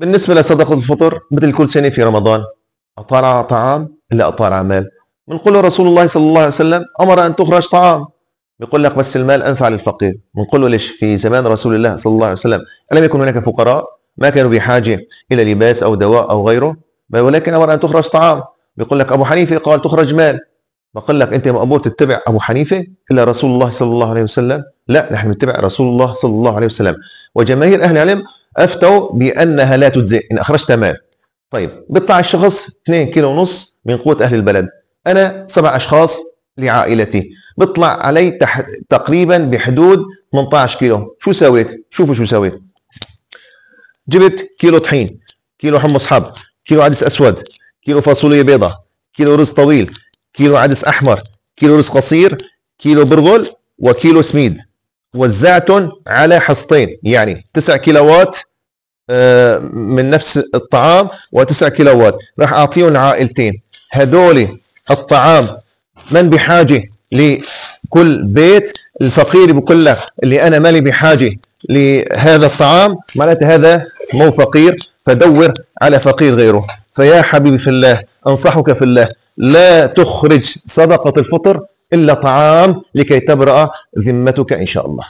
بالنسبة لصدقة الفطر مثل كل سنة في رمضان، أطار طعام إلا أطار عمال. بنقول رسول الله صلى الله عليه وسلم أمر أن تخرج طعام، بيقول لك بس المال أنفع للفقير. بنقول له ليش؟ في زمان رسول الله صلى الله عليه وسلم ألم يكن هناك فقراء ما كانوا بحاجة إلى لباس أو دواء أو غيره، ولكن أمر أن تخرج طعام. بيقول لك أبو حنيفة قال تخرج مال. بقول لك أنت مأمور تتبع أبو حنيفة إلا رسول الله صلى الله عليه وسلم؟ لا، نحن نتبع رسول الله صلى الله عليه وسلم. وجماهير أهل العلم أفتوا بأنها لا تجزئ إن أخرجت مال. طيب بيطلع الشخص 2 كيلو ونص من قوة أهل البلد، أنا 7 أشخاص لعائلتي، بيطلع علي تقريبا بحدود 18 كيلو. شو سويت؟ شوفوا شو سويت. جبت كيلو طحين، كيلو حمص حب، كيلو عدس أسود، كيلو فاصوليا بيضة، كيلو رز طويل، كيلو عدس أحمر، كيلو رز قصير، كيلو برغل، وكيلو سميد. وزعتهم على حصتين، يعني 9 كيلوات من نفس الطعام و9 كيلوات راح اعطيهم لعائلتين. هدول الطعام من بحاجه لكل بيت، الفقير بقول لك اللي انا مالي بحاجه لهذا الطعام، معناته هذا مو فقير، فدور على فقير غيره. فيا حبيبي في الله انصحك في الله، لا تخرج صدقه الفطر الا طعام لكي تبرأ ذمتك ان شاء الله.